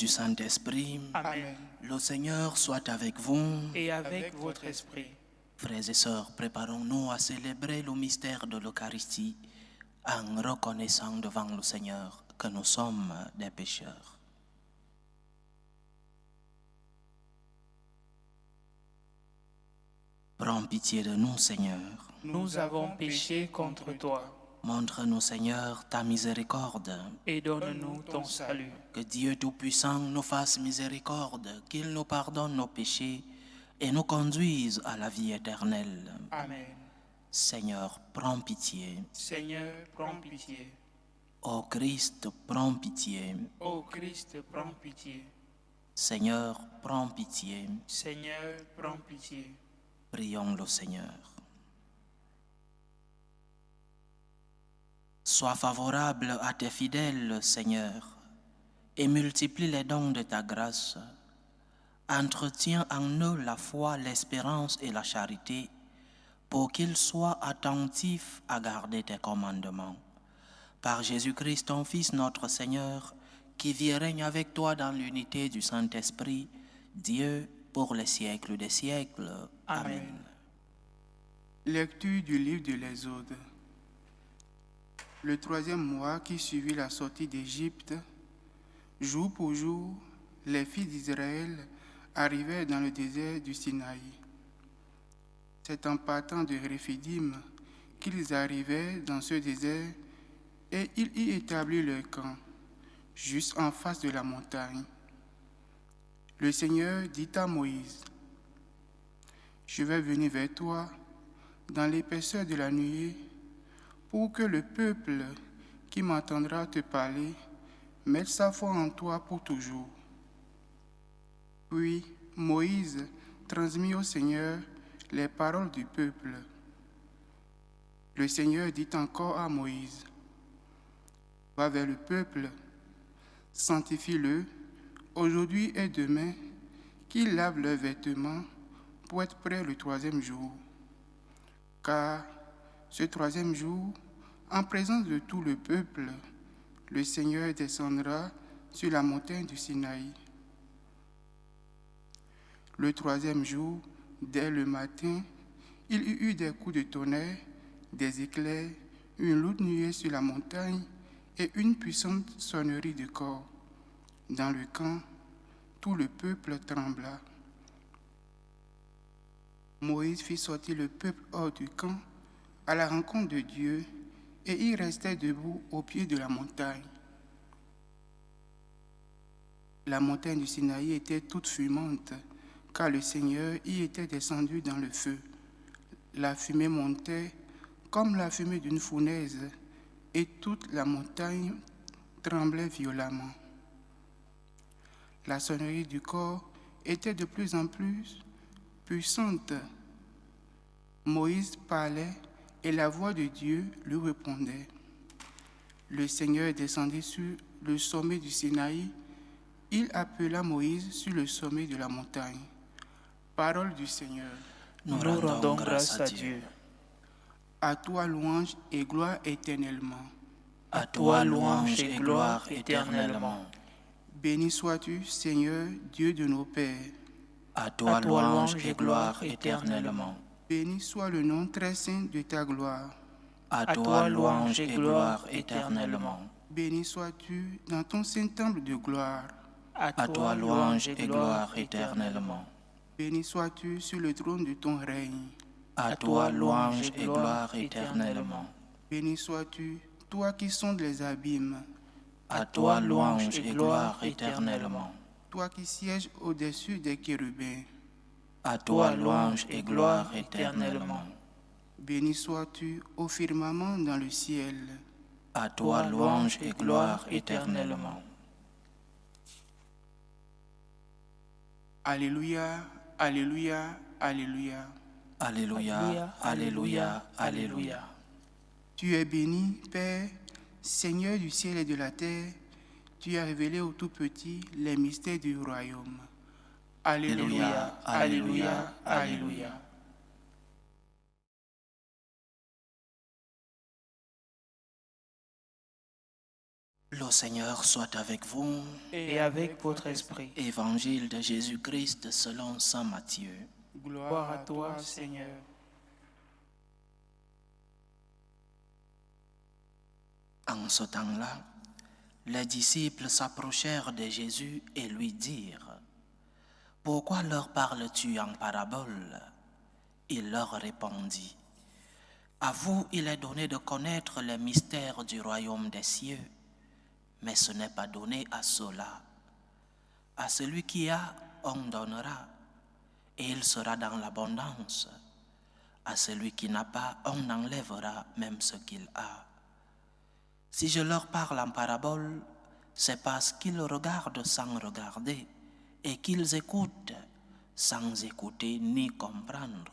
du Saint-Esprit. Amen. Le Seigneur soit avec vous. Et avec votre esprit. Frères et sœurs, préparons-nous à célébrer le mystère de l'Eucharistie en reconnaissant devant le Seigneur que nous sommes des pécheurs. Prends pitié de nous, Seigneur. Nous avons péché contre toi. Montre-nous, Seigneur, ta miséricorde. Et donne-nous ton salut. Que Dieu Tout-Puissant nous fasse miséricorde, qu'il nous pardonne nos péchés et nous conduise à la vie éternelle. Amen. Seigneur, prends pitié. Seigneur, prends pitié. Ô Christ, prends pitié. Ô Christ, prends pitié. Seigneur, prends pitié. Seigneur, prends pitié. Prions le Seigneur. Sois favorable à tes fidèles, Seigneur, et multiplie les dons de ta grâce. Entretiens en eux la foi, l'espérance et la charité, pour qu'ils soient attentifs à garder tes commandements. Par Jésus-Christ, ton Fils, notre Seigneur, qui vit et règne avec toi dans l'unité du Saint-Esprit, Dieu, pour les siècles des siècles. Amen. Lecture du livre de l'Exode. Le 3e mois qui suivit la sortie d'Égypte, jour pour jour, les fils d'Israël arrivaient dans le désert du Sinaï. C'est en partant de Réphidim qu'ils arrivaient dans ce désert et ils y établirent leur camp, juste en face de la montagne. Le Seigneur dit à Moïse, « Je vais venir vers toi dans l'épaisseur de la nuée, pour que le peuple qui m'entendra te parler mette sa foi en toi pour toujours. » Puis Moïse transmit au Seigneur les paroles du peuple. Le Seigneur dit encore à Moïse, « Va vers le peuple, sanctifie-le, aujourd'hui et demain, qu'ils lavent leurs vêtements pour être prêts le 3e jour. Car ce 3e jour, en présence de tout le peuple, le Seigneur descendra sur la montagne du Sinaï. Le 3e jour, dès le matin, il y eut des coups de tonnerre, des éclairs, une lourde nuée sur la montagne et une puissante sonnerie de cor. Dans le camp, tout le peuple trembla. Moïse fit sortir le peuple hors du camp à la rencontre de Dieu, et il restait debout au pied de la montagne. La montagne du Sinaï était toute fumante, car le Seigneur y était descendu dans le feu. La fumée montait comme la fumée d'une fournaise, et toute la montagne tremblait violemment. La sonnerie du cor était de plus en plus puissante. Moïse parlait et la voix de Dieu lui répondait. Le Seigneur descendit sur le sommet du Sinaï. Il appela Moïse sur le sommet de la montagne. Parole du Seigneur. Nous rendons grâce à Dieu. À toi louange et gloire éternellement. À toi louange et gloire éternellement. Béni sois-tu, Seigneur, Dieu de nos pères. À toi louange et gloire éternellement. Béni soit le nom très saint de ta gloire. À toi louange et gloire éternellement. Béni sois-tu dans ton saint temple de gloire. À toi louange et gloire éternellement. Béni sois-tu sur le trône de ton règne. À toi louange et gloire éternellement. Béni sois-tu, toi qui sondes les abîmes. À toi louange et gloire éternellement. Toi qui sièges au-dessus des chérubins. À toi louange et gloire éternellement. Béni sois-tu au firmament dans le ciel. À toi louange et gloire éternellement. Alléluia, alléluia, alléluia. Alléluia, alléluia, alléluia. Tu es béni, Père, Seigneur du ciel et de la terre. Tu as révélé au tout-petit les mystères du royaume. Alléluia, alléluia, alléluia. Le Seigneur soit avec vous. et avec votre esprit. Évangile de Jésus-Christ selon saint Matthieu. Gloire à toi, Seigneur. En ce temps-là, les disciples s'approchèrent de Jésus et lui dirent : « Pourquoi leur parles-tu en parabole ? » Il leur répondit : « À vous, il est donné de connaître les mystères du royaume des cieux, mais ce n'est pas donné à ceux-là. À celui qui a, on donnera, et il sera dans l'abondance. À celui qui n'a pas, on enlèvera même ce qu'il a. Si je leur parle en parabole, c'est parce qu'ils regardent sans regarder et qu'ils écoutent sans écouter ni comprendre.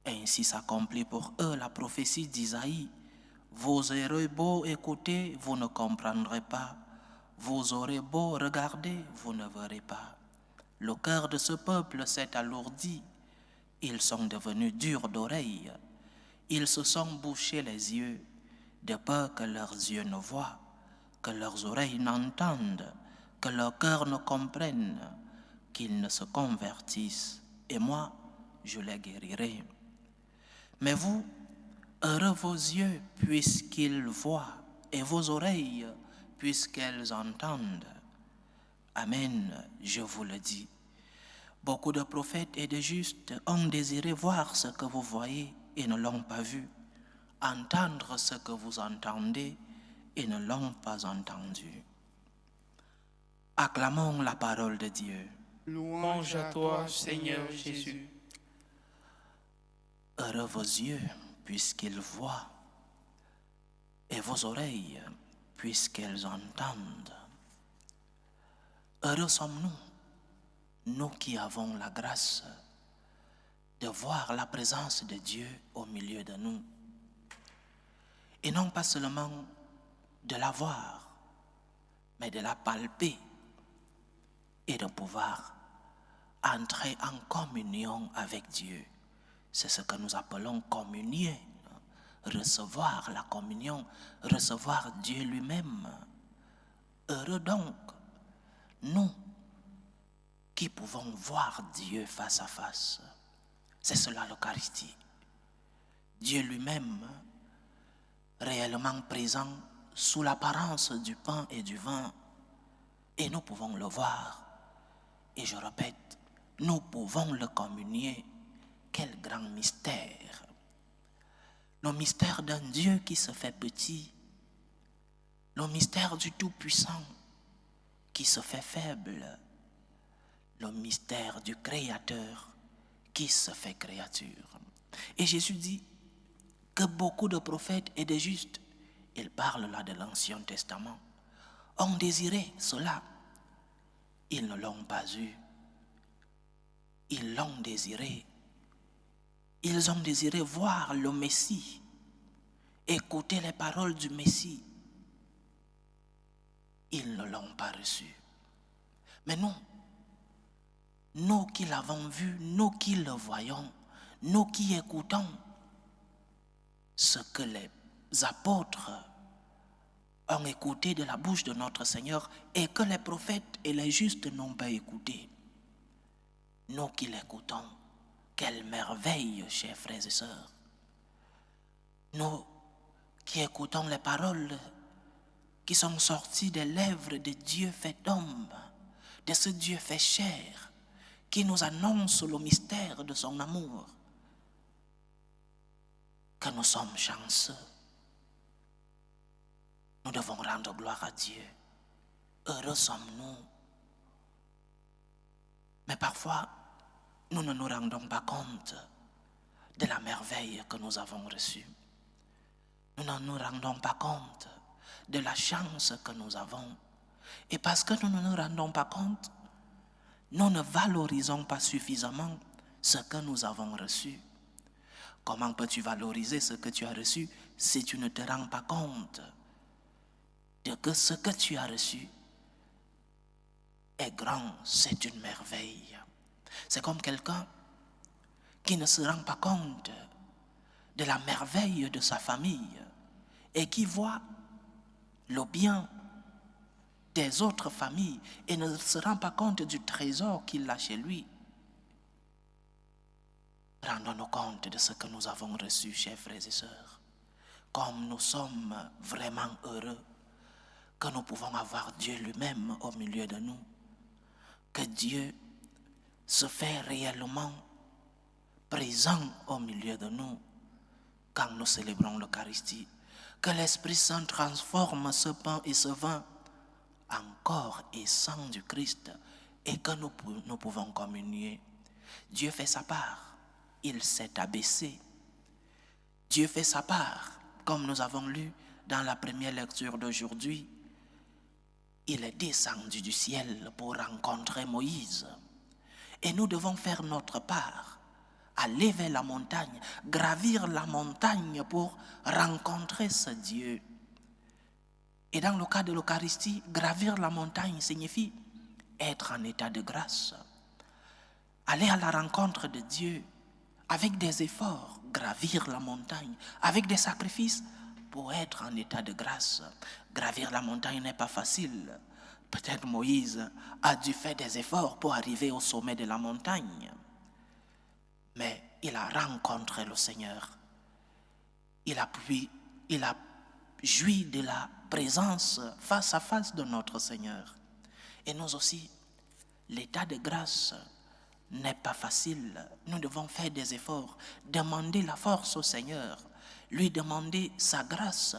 Ainsi s'accomplit pour eux la prophétie d'Isaïe. Vous aurez beau écouter, vous ne comprendrez pas. Vous aurez beau regarder, vous ne verrez pas. Le cœur de ce peuple s'est alourdi. Ils sont devenus durs d'oreille. Ils se sont bouchés les yeux, de peur que leurs yeux ne voient, que leurs oreilles n'entendent, que leur cœur ne comprenne, qu'ils ne se convertissent. Et moi, je les guérirai. Mais vous, heureux vos yeux puisqu'ils voient, et vos oreilles puisqu'elles entendent. Amen, je vous le dis. Beaucoup de prophètes et de justes ont désiré voir ce que vous voyez et ne l'ont pas vu, entendre ce que vous entendez et ne l'ont pas entendu. Acclamons la parole de Dieu. Louange à toi, Seigneur Jésus. Heureux vos yeux, puisqu'ils voient, et vos oreilles, puisqu'elles entendent. Heureux sommes-nous, nous qui avons la grâce de voir la présence de Dieu au milieu de nous. Et non pas seulement de la voir, mais de la palper et de pouvoir entrer en communion avec Dieu. C'est ce que nous appelons communier, recevoir la communion, recevoir Dieu lui-même. Heureux donc, nous qui pouvons voir Dieu face à face. C'est cela l'Eucharistie. Dieu lui-même, réellement présent sous l'apparence du pain et du vin, et nous pouvons le voir. Et je répète, nous pouvons le communier. Quel grand mystère! Le mystère d'un Dieu qui se fait petit, le mystère du Tout-Puissant qui se fait faible, le mystère du Créateur qui se fait créature. Et Jésus dit que beaucoup de prophètes et de justes, il parle là de l'Ancien Testament, ont désiré cela. Ils ne l'ont pas eu. Ils l'ont désiré. Ils ont désiré voir le Messie, écouter les paroles du Messie. Ils ne l'ont pas reçu. Mais nous qui l'avons vu, nous qui le voyons, nous qui écoutons ce que les apôtres ont écouté de la bouche de notre Seigneur et que les prophètes et les justes n'ont pas écouté. Nous qui l'écoutons, quelle merveille, chers frères et sœurs. Nous qui écoutons les paroles qui sont sorties des lèvres de Dieu fait homme, de ce Dieu fait chair, qui nous annonce le mystère de son amour, que nous sommes chanceux. Nous devons rendre gloire à Dieu. Heureux sommes-nous. Mais parfois, nous ne nous rendons pas compte de la merveille que nous avons reçue. Nous ne nous rendons pas compte de la chance que nous avons. Et parce que nous ne nous rendons pas compte, nous ne valorisons pas suffisamment ce que nous avons reçu. Comment peux-tu valoriser ce que tu as reçu si tu ne te rends pas compte de que ce que tu as reçu est grand, c'est une merveille. C'est comme quelqu'un qui ne se rend pas compte de la merveille de sa famille et qui voit le bien des autres familles et ne se rend pas compte du trésor qu'il a chez lui. Rendons-nous compte de ce que nous avons reçu, chers frères et sœurs. Comme nous sommes vraiment heureux que nous pouvons avoir Dieu lui-même au milieu de nous, que Dieu se fait réellement présent au milieu de nous quand nous célébrons l'Eucharistie, que l'Esprit Saint transforme ce pain et ce vin en corps et sang du Christ et que nous pouvons communier. Dieu fait sa part, il s'est abaissé. Dieu fait sa part, comme nous avons lu dans la première lecture d'aujourd'hui. Il est descendu du ciel pour rencontrer Moïse. Et nous devons faire notre part, aller vers la montagne, gravir la montagne pour rencontrer ce Dieu. Et dans le cas de l'Eucharistie, gravir la montagne signifie être en état de grâce. Aller à la rencontre de Dieu avec des efforts, gravir la montagne, avec des sacrifices pour être en état de grâce. Gravir la montagne n'est pas facile. Peut-être Moïse a dû faire des efforts pour arriver au sommet de la montagne. Mais il a rencontré le Seigneur. Il a joui de la présence face à face de notre Seigneur. Et nous aussi, l'état de grâce n'est pas facile. Nous devons faire des efforts, demander la force au Seigneur, lui demander sa grâce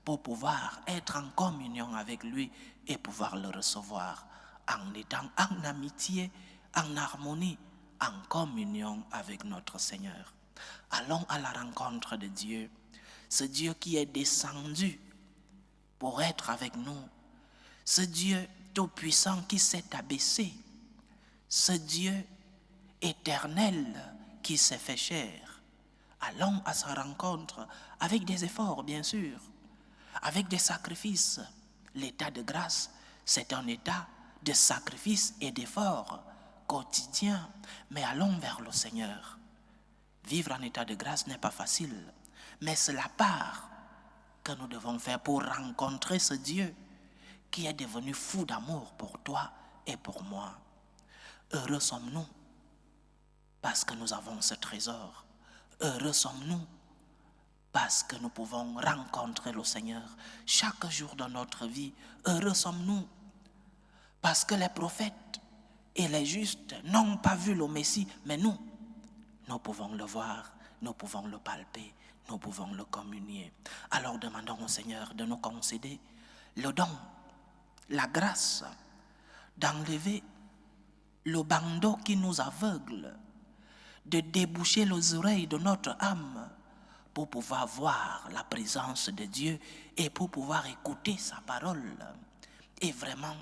pour pouvoir être en communion avec lui et pouvoir le recevoir en étant en amitié, en harmonie, en communion avec notre Seigneur. Allons à la rencontre de Dieu, ce Dieu qui est descendu pour être avec nous, ce Dieu tout-puissant qui s'est abaissé, ce Dieu éternel qui s'est fait chair. Allons à sa rencontre avec des efforts, bien sûr, avec des sacrifices. L'état de grâce, c'est un état de sacrifice et d'effort quotidien, mais allons vers le Seigneur. Vivre en état de grâce n'est pas facile, mais c'est la part que nous devons faire pour rencontrer ce Dieu qui est devenu fou d'amour pour toi et pour moi. Heureux sommes-nous parce que nous avons ce trésor. Heureux sommes-nous parce que nous pouvons rencontrer le Seigneur chaque jour de notre vie. Heureux sommes-nous parce que les prophètes et les justes n'ont pas vu le Messie, mais nous pouvons le voir, nous pouvons le palper, nous pouvons le communier. Alors demandons au Seigneur de nous concéder le don, la grâce d'enlever le bandeau qui nous aveugle, de déboucher les oreilles de notre âme pour pouvoir voir la présence de Dieu et pour pouvoir écouter sa parole et vraiment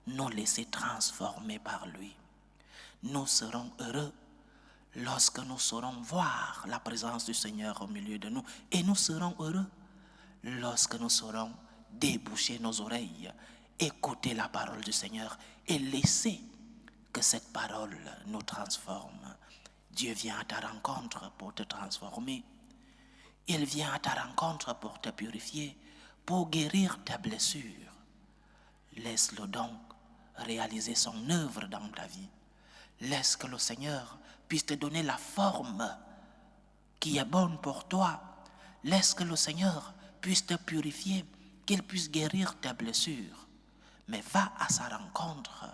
nous laisser transformer par lui. Nous serons heureux lorsque nous saurons voir la présence du Seigneur au milieu de nous, et nous serons heureux lorsque nous saurons déboucher nos oreilles, écouter la parole du Seigneur et laisser que cette parole nous transforme. Dieu vient à ta rencontre pour te transformer. Il vient à ta rencontre pour te purifier, pour guérir tes blessures. Laisse-le donc réaliser son œuvre dans ta vie. Laisse que le Seigneur puisse te donner la forme qui est bonne pour toi. Laisse que le Seigneur puisse te purifier, qu'il puisse guérir tes blessures. Mais va à sa rencontre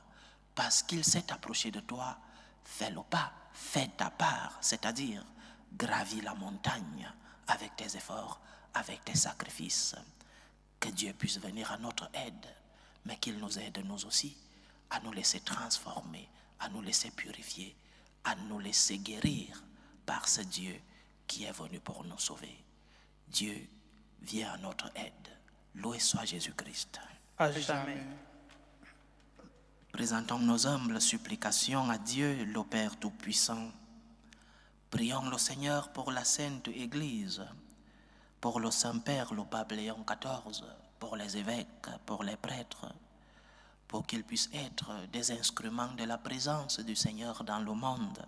parce qu'il s'est approché de toi. Fais le pas, fais ta part, c'est-à-dire gravis la montagne avec tes efforts, avec tes sacrifices. Que Dieu puisse venir à notre aide, mais qu'il nous aide nous aussi à nous laisser transformer, à nous laisser purifier, à nous laisser guérir par ce Dieu qui est venu pour nous sauver. Dieu vient à notre aide. Loué soit Jésus-Christ. À jamais. Présentons nos humbles supplications à Dieu, le Père Tout-Puissant. Prions le Seigneur pour la Sainte Église, pour le Saint-Père, le Pape Léon XIV, pour les évêques, pour les prêtres, pour qu'ils puissent être des instruments de la présence du Seigneur dans le monde.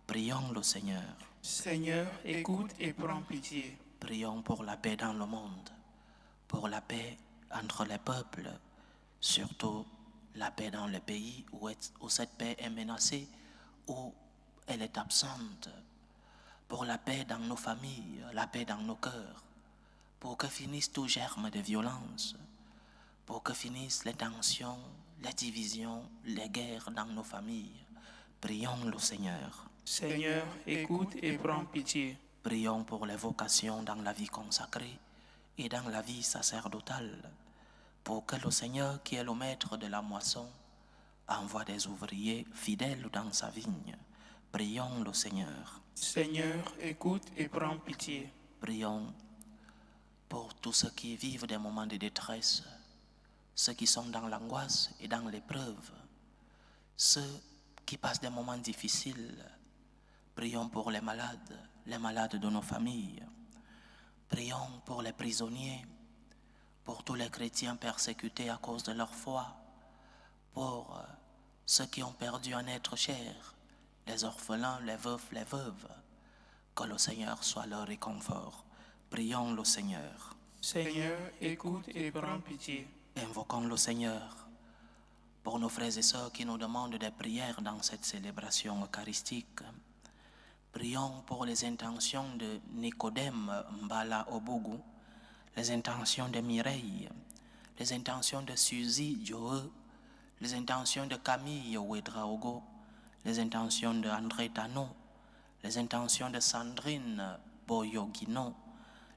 Prions le Seigneur. Seigneur, écoute et prends pitié. Prions pour la paix dans le monde, pour la paix entre les peuples, surtout la paix dans le pays où cette paix est menacée, où elle est absente, pour la paix dans nos familles, la paix dans nos cœurs, pour que finisse tout germe de violence, pour que finissent les tensions, les divisions, les guerres dans nos familles. Prions le Seigneur. Seigneur, écoute et prends pitié. Prions pour les vocations dans la vie consacrée et dans la vie sacerdotale, pour que le Seigneur, qui est le maître de la moisson, envoie des ouvriers fidèles dans sa vigne. Prions le Seigneur. Seigneur, écoute et prends pitié. Prions pour tous ceux qui vivent des moments de détresse, ceux qui sont dans l'angoisse et dans l'épreuve, ceux qui passent des moments difficiles. Prions pour les malades de nos familles. Prions pour les prisonniers, pour tous les chrétiens persécutés à cause de leur foi, pour ceux qui ont perdu un être cher, les orphelins, les veufs, les veuves. Que le Seigneur soit leur réconfort. Prions le Seigneur. Seigneur, écoute et prends pitié. Invoquons le Seigneur pour nos frères et sœurs qui nous demandent des prières dans cette célébration eucharistique. Prions pour les intentions de Nicodème Mbala Obougou, les intentions de Mireille, les intentions de Suzy Joe, les intentions de Camille Ouedraogo, les intentions de André Tano, les intentions de Sandrine Boyogino,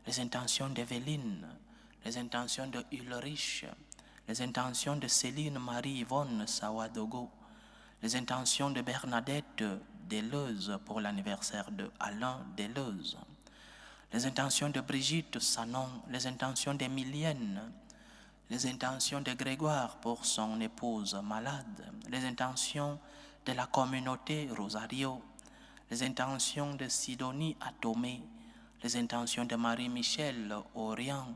les intentions d'Evelyne, les intentions de Ulrich, les intentions de Céline Marie-Yvonne Sawadogo, les intentions de Bernadette Deleuze pour l'anniversaire de Alain Deleuze, les intentions de Brigitte Sanon, les intentions d'Emilienne, les intentions de Grégoire pour son épouse malade, les intentions de la communauté Rosario, les intentions de Sidonie Atomé, les intentions de Marie-Michel Orient,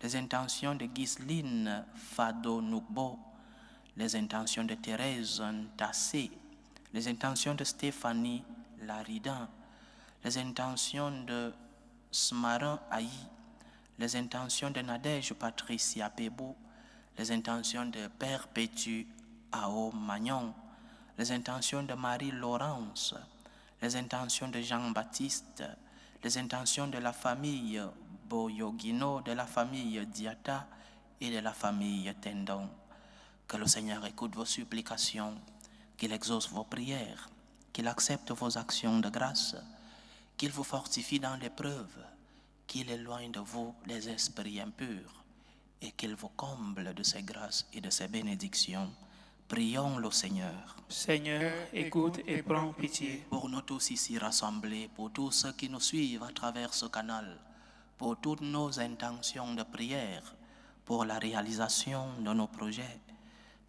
les intentions de Ghislaine Fado-Nougbo, les intentions de Thérèse Ntassé, les intentions de Stéphanie Laridin, les intentions de Smarin Aï, les intentions de Nadège Patricia Pebo, les intentions de Perpétue Ao Magnon, les intentions de Marie-Laurence, les intentions de Jean-Baptiste, les intentions de la famille Boyogino, de la famille Diata et de la famille Tendon. Que le Seigneur écoute vos supplications, qu'il exauce vos prières, qu'il accepte vos actions de grâce, qu'il vous fortifie dans l'épreuve, qu'il éloigne de vous les esprits impurs et qu'il vous comble de ses grâces et de ses bénédictions. Prions le Seigneur. Seigneur, écoute et prends pitié. Pour nous tous ici rassemblés, pour tous ceux qui nous suivent à travers ce canal, pour toutes nos intentions de prière, pour la réalisation de nos projets,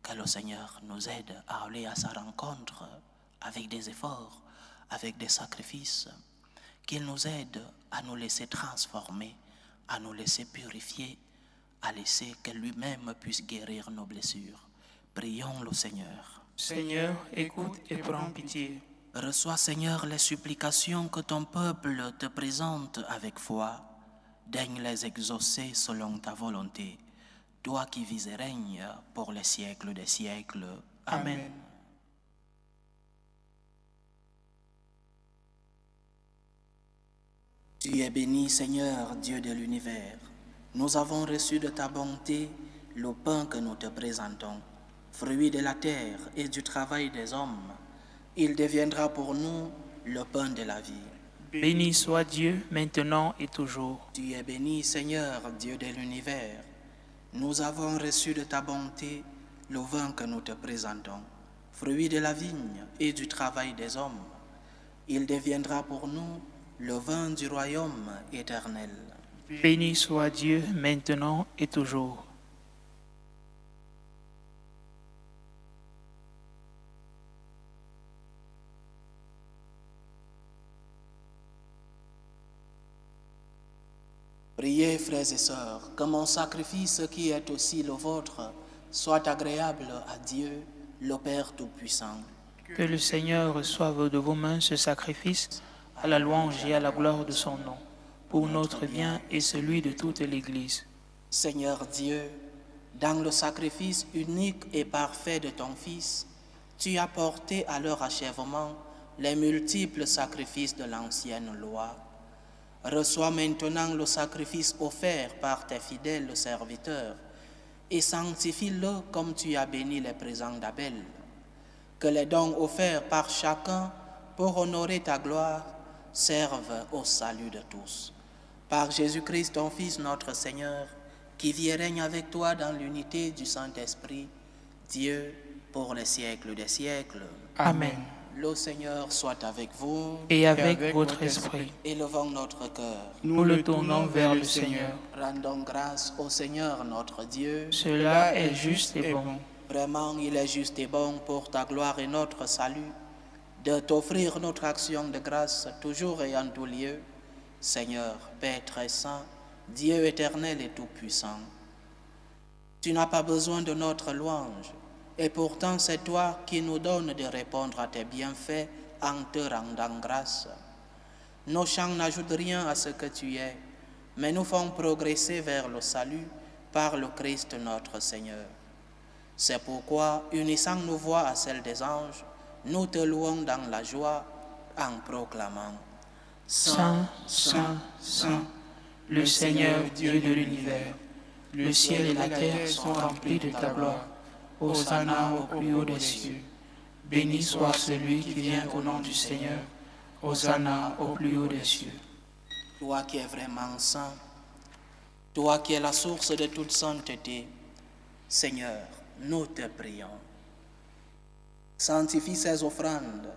que le Seigneur nous aide à aller à sa rencontre avec des efforts, avec des sacrifices, qu'il nous aide à nous laisser transformer, à nous laisser purifier, à laisser que lui-même puisse guérir nos blessures. Prions le Seigneur. Seigneur, écoute et prends pitié. Reçois, Seigneur, les supplications que ton peuple te présente avec foi. Daigne les exaucer selon ta volonté. Toi qui vis et règnes pour les siècles des siècles. Amen. Amen. Tu es béni, Seigneur, Dieu de l'univers. Nous avons reçu de ta bonté le pain que nous te présentons, fruit de la terre et du travail des hommes. Il deviendra pour nous le pain de la vie. Béni soit Dieu, maintenant et toujours. Tu es béni, Seigneur, Dieu de l'univers. Nous avons reçu de ta bonté le vin que nous te présentons, fruit de la vigne et du travail des hommes. Il deviendra pour nous le vin du royaume éternel. Béni soit Dieu, maintenant et toujours. Priez, frères et sœurs, que mon sacrifice qui est aussi le vôtre soit agréable à Dieu, le Père Tout-Puissant. Que le Seigneur reçoive de vos mains ce sacrifice à la louange et à la gloire de son nom, pour notre bien et celui de toute l'Église. Seigneur Dieu, Dans le sacrifice unique et parfait de ton Fils, tu as porté à leur achèvement les multiples sacrifices de l'ancienne loi. Reçois maintenant le sacrifice offert par tes fidèles serviteurs et sanctifie-le comme tu as béni les présents d'Abel. Que les dons offerts par chacun pour honorer ta gloire servent au salut de tous. Par Jésus-Christ, ton Fils, notre Seigneur, qui vit et règne avec toi dans l'unité du Saint-Esprit, Dieu, pour les siècles des siècles. Amen. Le Seigneur soit avec vous. Et avec votre esprit, Élevons notre cœur. nous le tournons vers le Seigneur. Rendons grâce au Seigneur notre Dieu. Cela est juste et bon. Vraiment, il est juste et bon pour ta gloire et notre salut de t'offrir notre action de grâce toujours et en tout lieu. Seigneur, Père très saint, Dieu éternel et tout-puissant. Tu n'as pas besoin de notre louange, et pourtant c'est toi qui nous donnes de répondre à tes bienfaits en te rendant grâce. Nos chants n'ajoutent rien à ce que tu es, mais nous font progresser vers le salut par le Christ notre Seigneur. C'est pourquoi, unissant nos voix à celles des anges, nous te louons dans la joie en proclamant « Saint, Saint, Saint, le Seigneur Dieu de l'univers, le ciel et la terre sont remplis de ta gloire. Hosanna au plus haut des cieux. Béni soit celui qui vient au nom du Seigneur. Hosanna au plus haut des cieux. » Toi qui es vraiment saint, toi qui es la source de toute sainteté, Seigneur, nous te prions. Sanctifie ces offrandes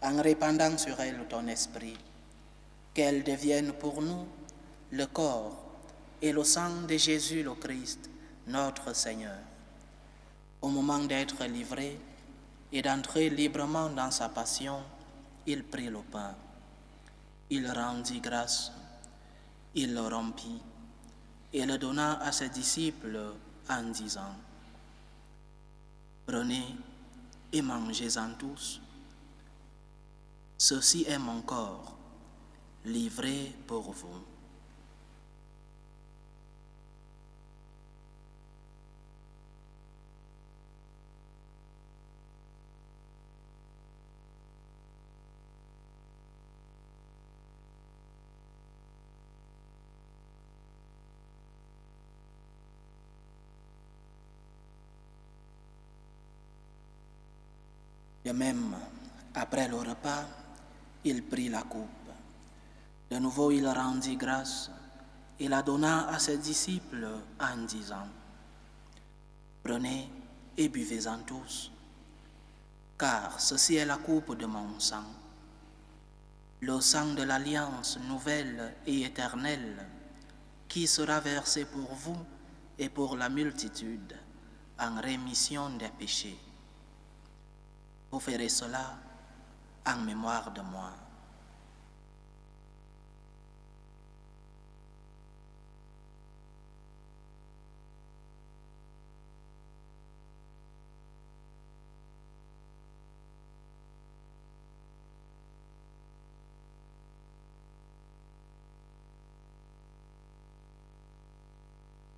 en répandant sur elles ton esprit, qu'elles deviennent pour nous le corps et le sang de Jésus le Christ, notre Seigneur. Au moment d'être livré et d'entrer librement dans sa passion, il prit le pain. Il rendit grâce, il le rompit et le donna à ses disciples en disant « Prenez et mangez-en tous. Ceci est mon corps, livré pour vous. » De même, après le repas, il prit la coupe. De nouveau, il rendit grâce et la donna à ses disciples en disant « Prenez et buvez-en tous, car ceci est la coupe de mon sang, le sang de l'alliance nouvelle et éternelle, qui sera versé pour vous et pour la multitude en rémission des péchés. Vous ferez cela en mémoire de moi. »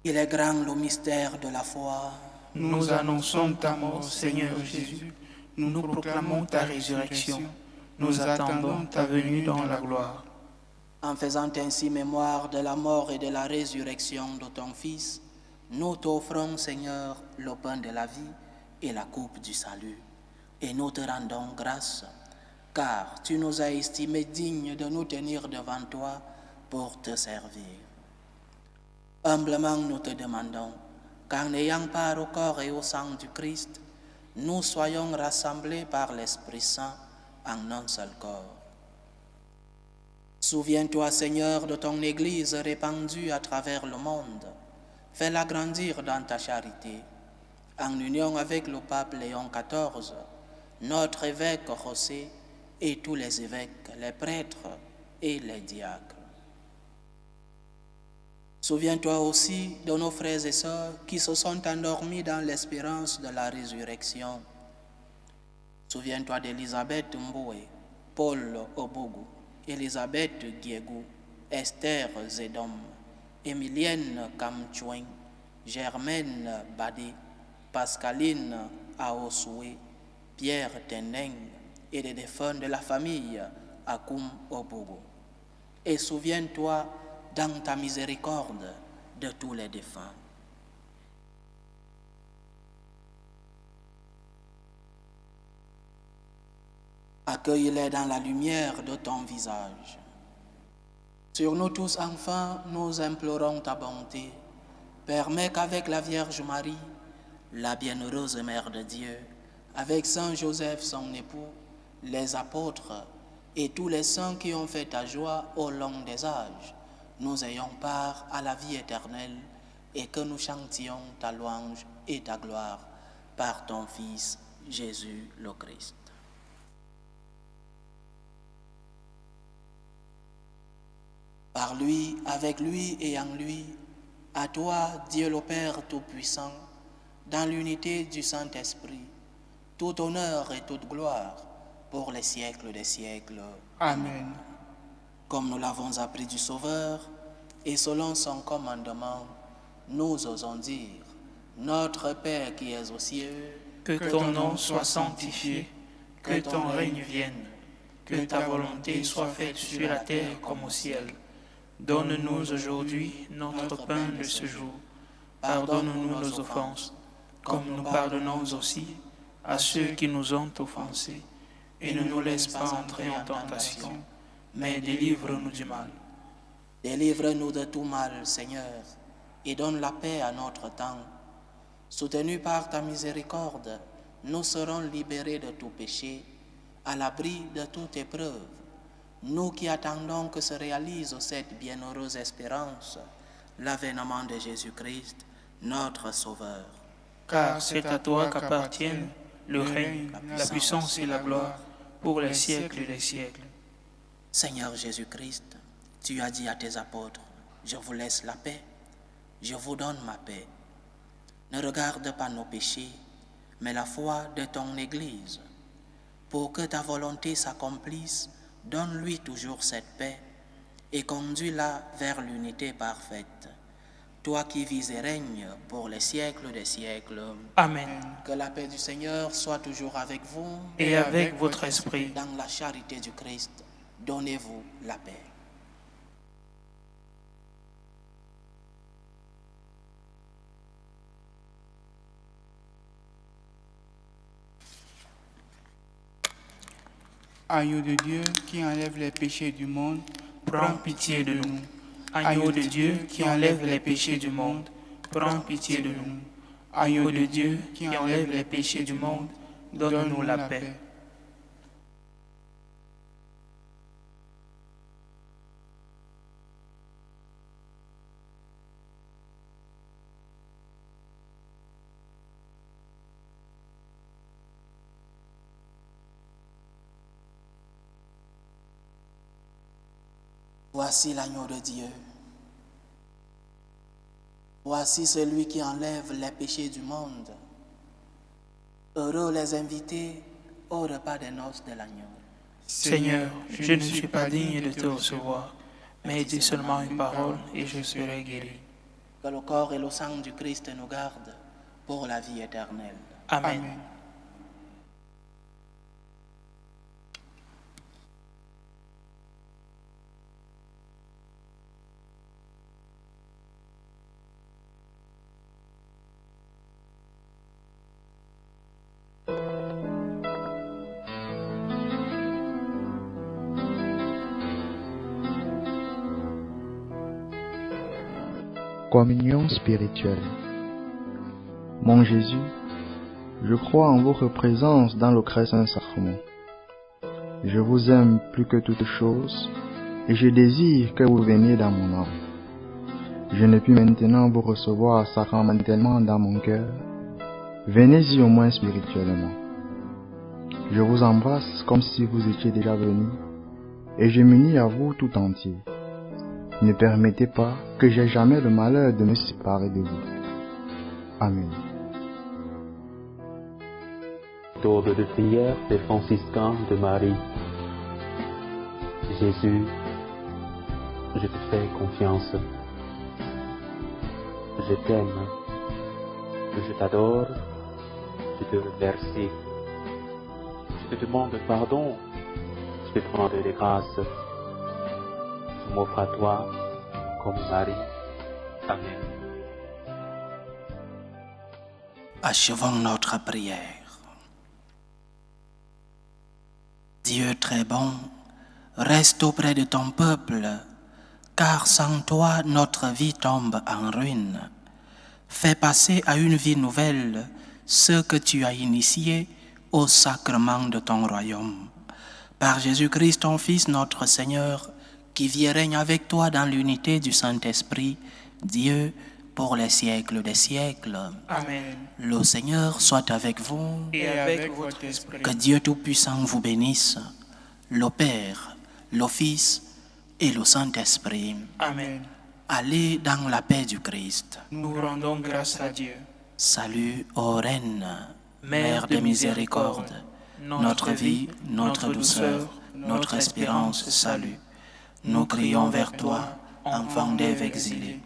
Il est grand le mystère de la foi. Nous annonçons ta mort, Seigneur Jésus. Nous proclamons ta résurrection. Nous attendons ta venue dans la gloire. En faisant ainsi mémoire de la mort et de la résurrection de ton Fils, nous t'offrons, Seigneur, le pain de la vie et la coupe du salut. Et nous te rendons grâce, car tu nous as estimés dignes de nous tenir devant toi pour te servir. Humblement nous te demandons qu'en ayant part au corps et au sang du Christ, nous soyons rassemblés par l'Esprit Saint en un seul corps. Souviens-toi, Seigneur, de ton Église répandue à travers le monde. Fais-la grandir dans ta charité, en union avec le pape Léon XIV, notre évêque José et tous les évêques, les prêtres et les diacres. Souviens-toi aussi de nos frères et sœurs qui se sont endormis dans l'espérance de la résurrection. Souviens-toi d'Elisabeth Mboué, Paul Obougou, Elisabeth Guiégou, Esther Zedom, Emilienne Kamchouin, Germaine Badé, Pascaline Aosoué, Pierre Teneng et les défunts de la famille Akoum Obogo. Et souviens-toi dans ta miséricorde de tous les défunts. Accueille-les dans la lumière de ton visage. Sur nous tous, enfin, nous implorons ta bonté. Permets qu'avec la Vierge Marie, la bienheureuse Mère de Dieu, avec Saint Joseph, son époux, les apôtres et tous les saints qui ont fait ta joie au long des âges, nous ayons part à la vie éternelle et que nous chantions ta louange et ta gloire par ton Fils, Jésus le Christ. Par lui, avec lui et en lui, à toi, Dieu le Père Tout-Puissant, dans l'unité du Saint-Esprit, tout honneur et toute gloire pour les siècles des siècles. Amen. Comme nous l'avons appris du Sauveur, et selon son commandement, nous osons dire, Notre Père qui es aux cieux, Que ton nom soit sanctifié, que ton règne vienne, que ta volonté soit faite sur la terre comme au ciel. Donne-nous aujourd'hui notre pain de ce jour. Pardonne-nous nos offenses, comme nous pardonnons aussi à ceux qui nous ont offensés. Et ne nous laisse pas entrer en tentation, mais délivre-nous du mal. Délivre-nous de tout mal, Seigneur, et donne la paix à notre temps. Soutenus par ta miséricorde, nous serons libérés de tout péché, à l'abri de toute épreuve. Nous qui attendons que se réalise cette bienheureuse espérance, l'avènement de Jésus-Christ, notre Sauveur. Car c'est à toi qu'appartiennent le règne, la puissance et la gloire pour les siècles des siècles. Seigneur Jésus-Christ, tu as dit à tes apôtres, je vous laisse la paix, je vous donne ma paix. Ne regarde pas nos péchés, mais la foi de ton Église. Pour que ta volonté s'accomplisse, donne-lui toujours cette paix et conduis-la vers l'unité parfaite. Toi qui vis et règnes pour les siècles des siècles. Amen. Que la paix du Seigneur soit toujours avec vous. Et avec votre esprit. Dans la charité du Christ, donnez-vous la paix. Agneau de Dieu qui enlève les péchés du monde, Prends pitié de nous. Agneau de Dieu qui enlève les péchés du monde, prends pitié de nous. Agneau de Dieu qui enlève les péchés du monde, donne-nous la paix. Voici l'agneau de Dieu. Voici celui qui enlève les péchés du monde. Heureux les invités au repas des noces de l'agneau. Seigneur, je ne suis pas digne de te recevoir, mais dis seulement une parole et je serai guéri. Que le corps et le sang du Christ nous gardent pour la vie éternelle. Amen. Amen. Communion spirituelle. Mon Jésus, je crois en votre présence dans le très saint sacrement. Je vous aime plus que toute chose et je désire que vous veniez dans mon âme. Je ne puis maintenant vous recevoir sacramentellement dans mon cœur. Venez-y au moins spirituellement. Je vous embrasse comme si vous étiez déjà venu et je m'unis à vous tout entier. Ne permettez pas que j'aie jamais le malheur de me séparer de vous. Amen. Ordre de prière des franciscains de Marie. Jésus, je te fais confiance. Je t'aime je t'adore, je te remercie. Je te demande pardon, je te demande de grâce. Je m'offre à toi comme mari. Amen. Achevons notre prière. Dieu très bon, reste auprès de ton peuple, car sans toi notre vie tombe en ruine. Fais passer à une vie nouvelle ce que tu as initié au sacrement de ton royaume. Par Jésus-Christ, ton Fils, notre Seigneur, qui vit et règne avec toi dans l'unité du Saint-Esprit, Dieu, pour les siècles des siècles. Amen. Le Seigneur soit avec vous. Et avec votre esprit. Que Dieu Tout-Puissant vous bénisse, le Père, le Fils et le Saint-Esprit. Amen. Allez dans la paix du Christ. Nous rendons grâce à Dieu. Salut, ô Reine, Mère de miséricorde, notre vie, notre douceur, notre espérance, salut. Nous crions vers toi, enfant d'Ève exilée.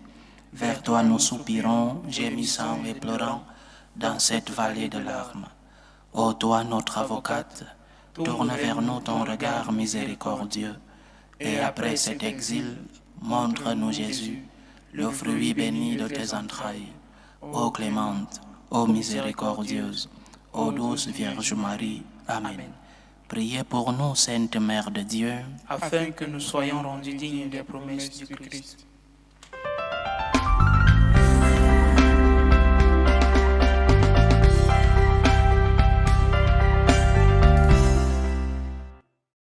Vers toi nous soupirons, gémissant et pleurant, dans cette vallée de larmes. Ô toi, notre avocate, tourne vers nous ton regard miséricordieux, et après cet exil, montre-nous Jésus, le fruit béni de tes entrailles. Ô clémente, ô miséricordieuse, ô douce Vierge Marie. Amen. Priez pour nous, Sainte Mère de Dieu, afin que nous soyons rendus dignes des promesses du Christ.